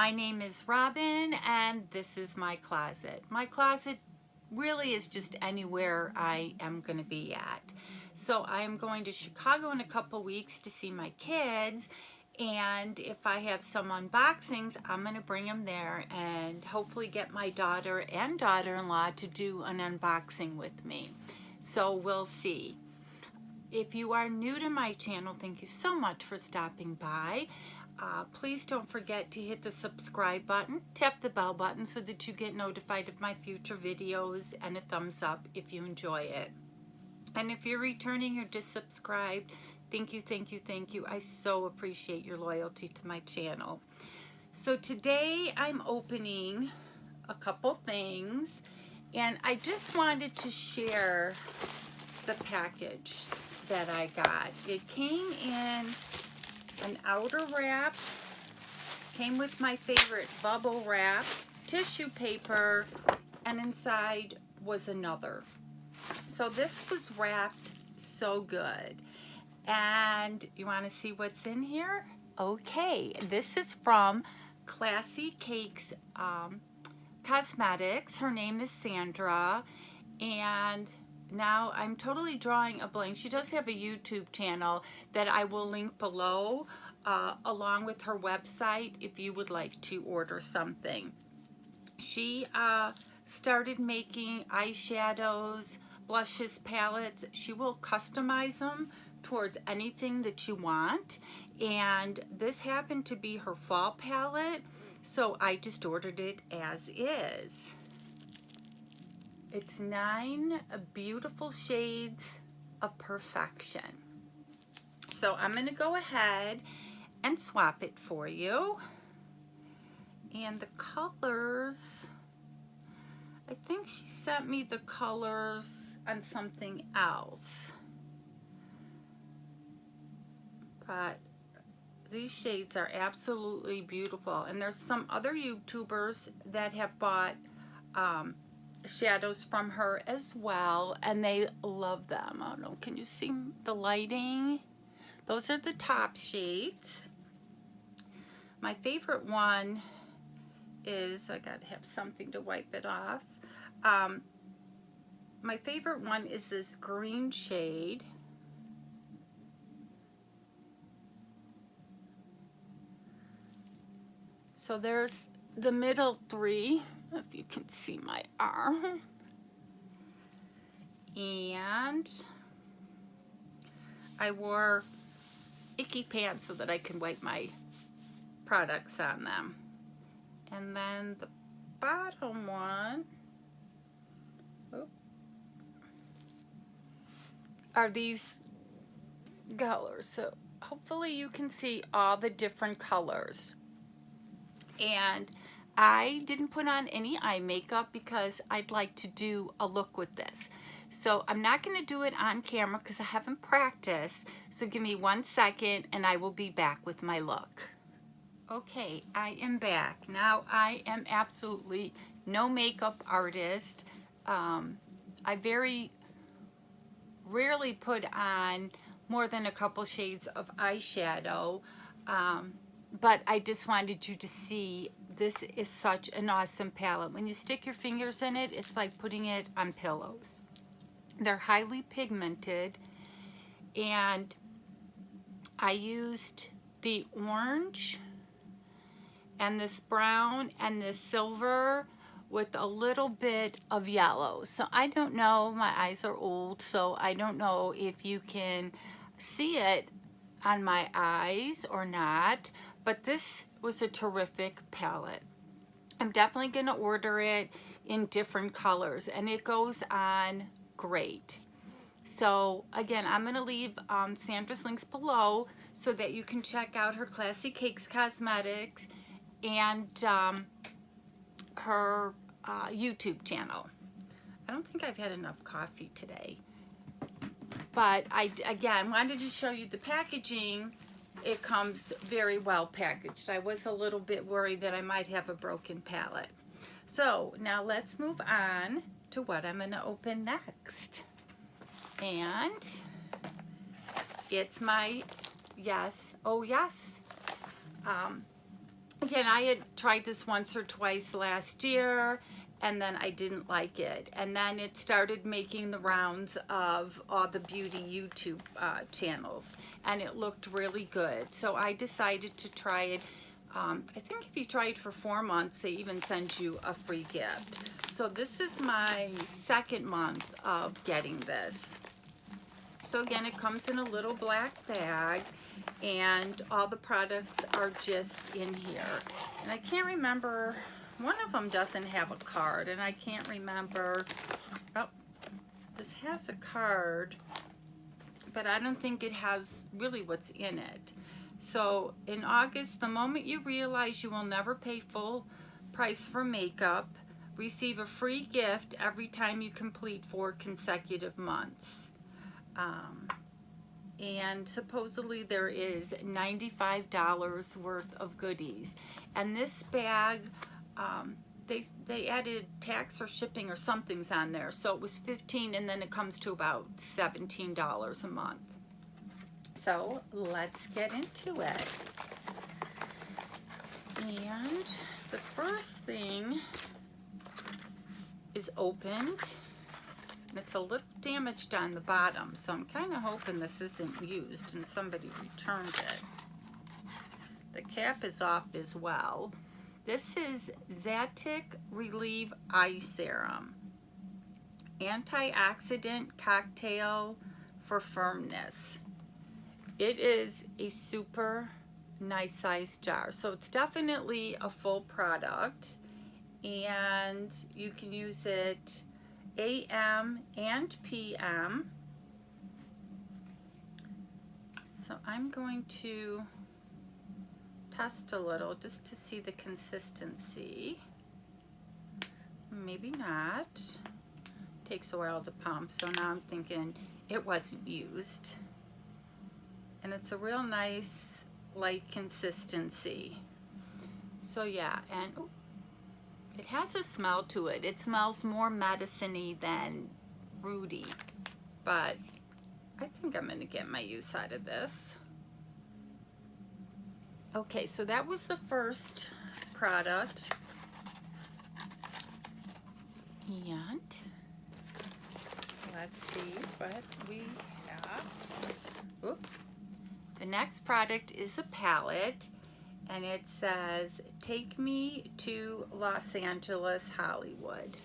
My name is Robin and this is my closet. My closet really is just anywhere I am going to be at. So I'm going to Chicago in a couple weeks to see my kids, and if I have some unboxings, I'm going to bring them there and hopefully get my daughter and daughter-in-law to do an unboxing with me. So we'll see. If you are new to my channel, thank you so much for stopping by. Please don't forget to hit the subscribe button, tap the bell button so that you get notified of my future videos, and a thumbs up if you enjoy it. And if you're returning or just subscribed, thank you, thank you, thank you. I so appreciate your loyalty to my channel. So today I'm opening a couple things, and I just wanted to share the package that I got. It came in an outer wrap, came with my favorite bubble wrap, tissue paper, and inside was another. So this was wrapped so good. And you want to see what's in here? Okay, this is from Classy Cakes Cosmetics. Her name is Sandra, and now I'm totally drawing a blank. She does have a YouTube channel that I will link below, along with her website if you would like to order something. She started making eyeshadows, blushes, palettes. She will customize them towards anything that you want, and this happened to be her fall palette, so I just ordered it as is. It's 9 beautiful shades of perfection. So I'm going to go ahead and swap it for you. And the colors, I think she sent me the colors on something else. But these shades are absolutely beautiful. And there's some other YouTubers that have bought shadows from her as well, and they love them. I don't know, can you see the lighting? Those are the top shades. My favorite one is, I gotta have something to wipe it off. My favorite one is this green shade. So there's the middle three, if you can see my arm. And I wore icky pants so that I can wipe my products on them. And then the bottom one are these colors. So hopefully you can see all the different colors. And I didn't put on any eye makeup because I'd like to do a look with this. So I'm not going to do it on camera because I haven't practiced. So give me 1 second and I will be back with my look. Okay, I am back. Now I am absolutely no makeup artist. I very rarely put on more than a couple shades of eyeshadow. But I just wanted you to see, this is such an awesome palette. When you stick your fingers in it, it's like putting it on pillows. They're highly pigmented, and I used the orange and this brown and this silver with a little bit of yellow. So I don't know, my eyes are old, so I don't know if you can see it on my eyes or not, but this was a terrific palette. I'm definitely going to order it in different colors, and it goes on great. So again, I'm going to leave Sandra's links below so that you can check out her Classy Cakes Cosmetics and her YouTube channel. I don't think I've had enough coffee today, but I again wanted to show you the packaging. It comes very well packaged. I was a little bit worried that I might have a broken palette. So now let's move on to what I'm going to open next. And it's my YesohYas Again, I had tried this once or twice last year, and then I didn't like it. And then it started making the rounds of all the beauty YouTube channels, and it looked really good. So I decided to try it. I think if you try it for 4 months, they even send you a free gift. So this is my second month of getting this. So again, it comes in a little black bag, and all the products are just in here. And I can't remember, one of them doesn't have a card, and I can't remember, oh, this has a card, but I don't think it has really what's in it. So in August, the moment you realize you will never pay full price for makeup, receive a free gift every time you complete 4 consecutive months. And supposedly there is $95 worth of goodies. And this bag, they added tax or shipping or something's on there. So it was $15, and then it comes to about $17 a month. So let's get into it. And the first thing is opened. It's a little damaged on the bottom, so I'm kind of hoping this isn't used and somebody returned it. The cap is off as well. This is Zatic Relieve Eye Serum. Antioxidant cocktail for firmness. It is a super nice size jar, so it's definitely a full product, and you can use it AM and PM. So I'm going to test a little just to see the consistency. Maybe not. Takes a while to pump, so now I'm thinking it wasn't used. And it's a real nice light consistency. So yeah, and oh, it has a smell to it. It smells more medicine-y than fruity, but I think I'm gonna get my use out of this. Okay, so that was the first product. And let's see what we have. Oop. The next product is a palette, and it says, "Take me to Los Angeles, Hollywood."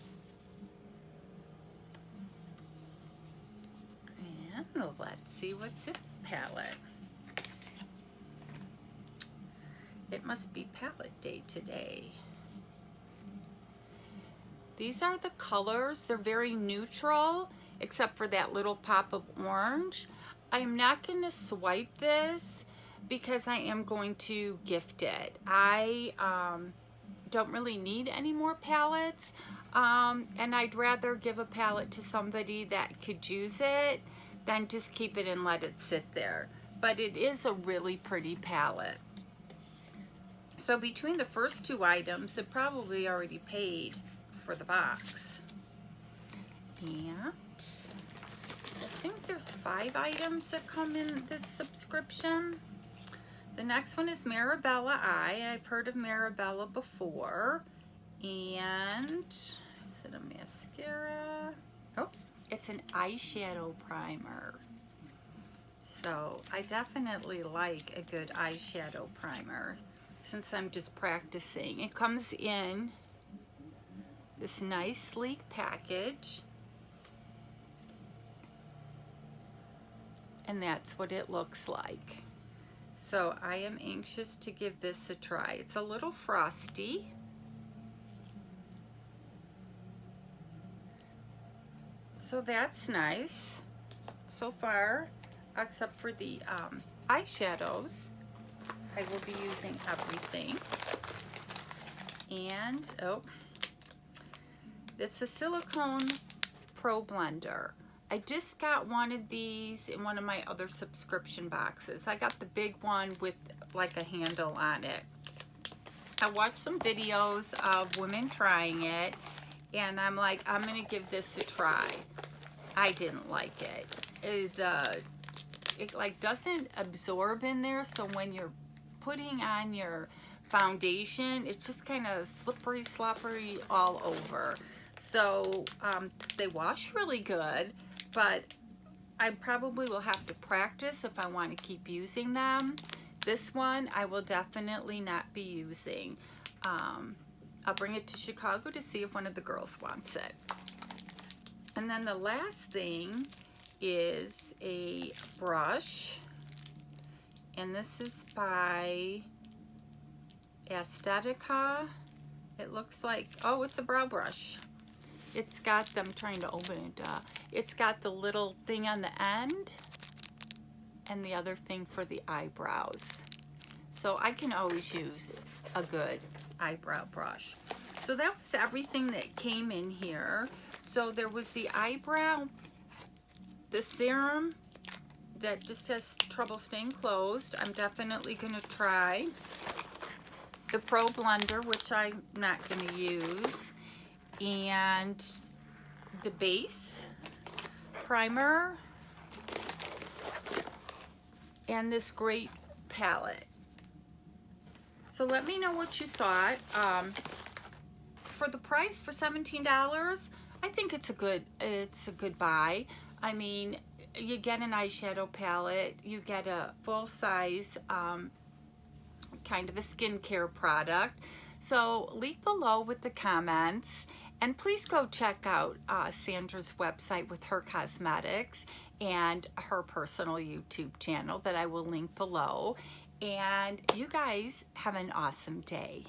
And let's see what's in the palette. It must be palette day today. These are the colors. They're very neutral, except for that little pop of orange. I am not going to swipe this because I am going to gift it. I don't really need any more palettes, and I'd rather give a palette to somebody that could use it than just keep it and let it sit there. But it is a really pretty palette. So between the first 2 items, it probably already paid for the box. And I think there's 5 items that come in this subscription. The next one is Marabella Eye. I've heard of Marabella before. And is it a mascara? Oh, it's an eyeshadow primer. So I definitely like a good eyeshadow primer since I'm just practicing. It comes in this nice sleek package. And that's what it looks like. So I am anxious to give this a try. It's a little frosty. So that's nice. So far, except for the eyeshadows, I will be using everything. And, oh, it's a silicone pro blender. I just got one of these in one of my other subscription boxes. I got the big one with like a handle on it. I watched some videos of women trying it, and I'm like, I'm gonna give this a try. I didn't like it. It like doesn't absorb in there, so when you're putting on your foundation, it's just kind of slippery, sloppery all over. So they wash really good, but I probably will have to practice if I want to keep using them. This one I will definitely not be using. I'll bring it to Chicago to see if one of the girls wants it. And then the last thing is a brush, and this is by Aesthetica. It looks like, oh, it's a brow brush. It's got them, trying to open it, it's got the little thing on the end and the other thing for the eyebrows. So I can always use a good eyebrow brush. So that was everything that came in here. So there was the eyebrow, the serum that just has trouble staying closed. I'm definitely going to try. The Pro Blender, which I'm not going to use. And the base primer. And this great palette. So let me know what you thought. For the price, for $17, I think it's a good buy. I mean, you get an eyeshadow palette, you get a full-size kind of a skincare product. So leave below with the comments, and please go check out Sandra's website with her cosmetics and her personal YouTube channel that I will link below. And you guys have an awesome day.